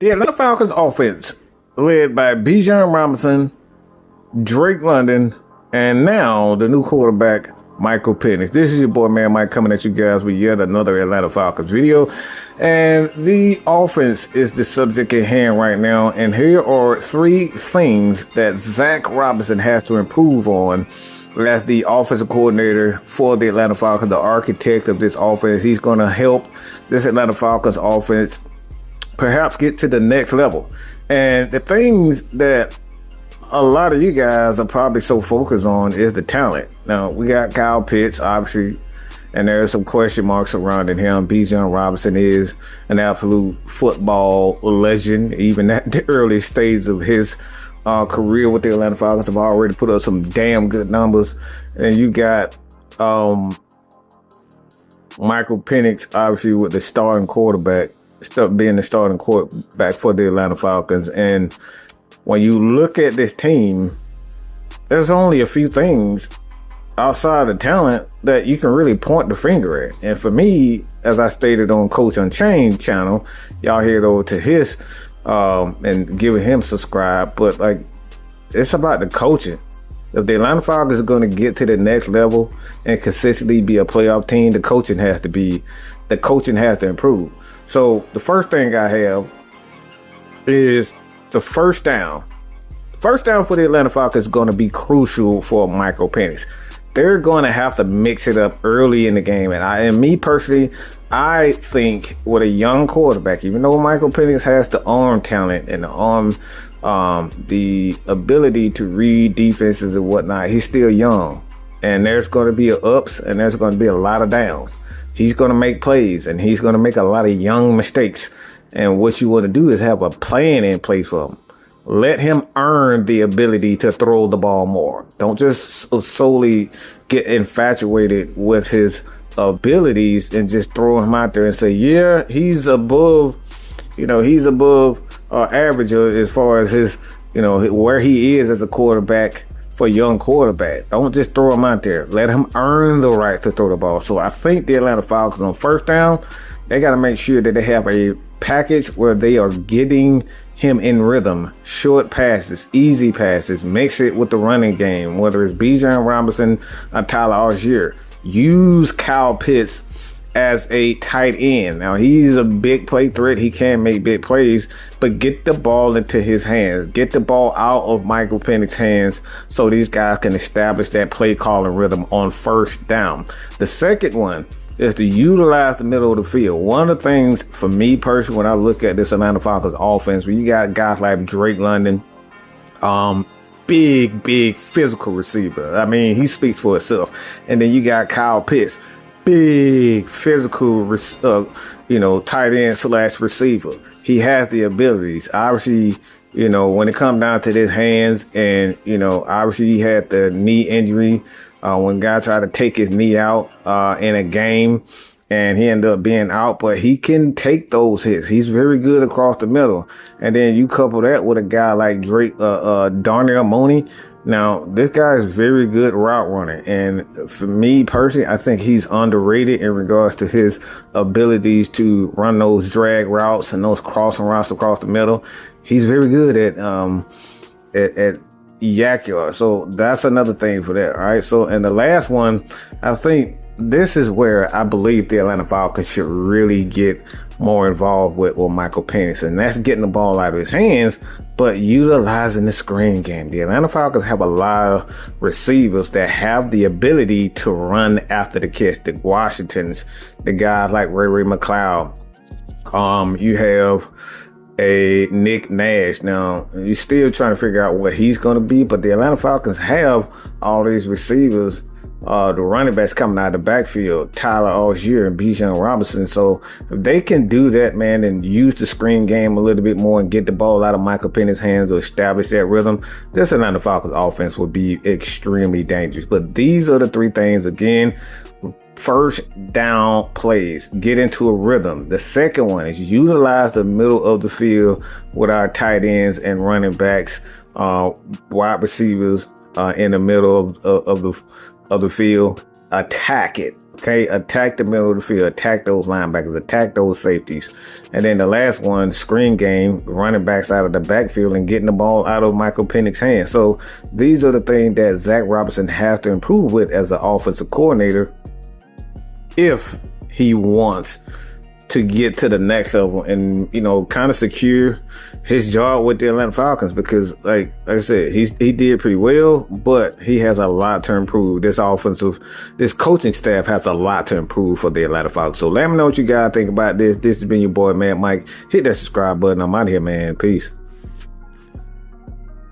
The Atlanta Falcons offense, led by Bijan Robinson, Drake London, and now the new quarterback, Michael Penix. This is your boy, Man Mike, coming at you guys with yet another Atlanta Falcons video. And the offense is the subject at hand right now. And here are three things that Zach Robinson has to improve on as the offensive coordinator for the Atlanta Falcons, the architect of this offense. He's going to help this Atlanta Falcons offense perhaps get to the next level. And the things that a lot of you guys are probably so focused on is the talent. Now, we got Kyle Pitts, obviously, and there are some question marks surrounding him. Bijan Robinson is an absolute football legend. Even at the early stage of his career with the Atlanta Falcons, have already put up some damn good numbers. And you got Michael Penix, obviously, with the starting quarterback, being the starting quarterback for the Atlanta Falcons. And when you look at this team, there's only a few things outside of talent that you can really point the finger at. And for me, as I stated on Coach Unchained channel, y'all head over to his and giving him subscribe. But like, it's about the coaching. If the Atlanta Falcons are going to get to the next level and consistently be a playoff team, the coaching has to improve. So the first thing I have is the first down. First down for the Atlanta Falcons is going to be crucial for Michael Penix. They're going to have to mix it up early in the game. And me personally, I think with a young quarterback, even though Michael Penix has the arm talent and the ability to read defenses and whatnot, he's still young. And there's going to be ups and there's going to be a lot of downs. He's going to make plays and he's going to make a lot of young mistakes. And what you want to do is have a plan in place for him. Let him earn the ability to throw the ball more. Don't just solely get infatuated with his abilities and just throw him out there and say, yeah, he's above average as far as his, where he is as a quarterback for a young quarterback. Don't just throw him out there. Let him earn the right to throw the ball. So I think the Atlanta Falcons on first down, they got to make sure that they have a package where they are getting him in rhythm, short passes, easy passes, mix it with the running game, whether it's Bijan Robinson or Tyler Algier. Use Kyle Pitts as a tight end. Now, he's a big play threat. He can make big plays, but get the ball into his hands. Get the ball out of Michael Penix's hands so these guys can establish that play calling rhythm on first down. The second one is to utilize the middle of the field. One of the things for me personally, when I look at this Atlanta Falcons offense, where you got guys like Drake London, big physical receiver. I mean, he speaks for itself. And then you got Kyle Pitts, big physical, tight end / receiver. He has the abilities. Obviously, when it comes down to his hands, and obviously he had the knee injury when guy tried to take his knee out in a game, and he ended up being out. But he can take those hits. He's very good across the middle. And then you couple that with a guy like Drake, Darnell Mooney. Now, this guy is very good route runner. And for me personally, I think he's underrated in regards to his abilities to run those drag routes and those crossing routes across the middle. He's very good at yak yard. So that's another thing for that. All right. So, and the last one, I think this is where I believe the Atlanta Falcons should really get more involved with Michael Penix, and that's getting the ball out of his hands, but utilizing the screen game. The Atlanta Falcons have a lot of receivers that have the ability to run after the catch. The Washingtons, the guys like Ray McLeod. You have a Nick Nash. Now, you're still trying to figure out what he's going to be, but the Atlanta Falcons have all these receivers, the running backs coming out of the backfield, Tyler Algier and Bijan Robinson. So if they can do that, man, and use the screen game a little bit more and get the ball out of Michael Penix's hands or establish that rhythm, this Atlanta Falcons offense will be extremely dangerous. But these are the three things. Again, first down plays, get into a rhythm. The second one is utilize the middle of the field with our tight ends and running backs, wide receivers in the middle of the field. attack it. Okay, attack the middle of the field, attack those linebackers, attack those safeties. And then the last one, screen game, running backs out of the backfield and getting the ball out of Michael Penix's hands. So these are the things that Zach Robinson has to improve with as an offensive coordinator if he wants to get to the next level and, you know, kind of secure his job with the Atlanta Falcons, because like I said, he did pretty well, but he has a lot to improve. This coaching staff has a lot to improve for the Atlanta Falcons. So let me know what you guys think about this. This has been your boy, man, Mike. Hit that subscribe button. I'm out of here, man. Peace.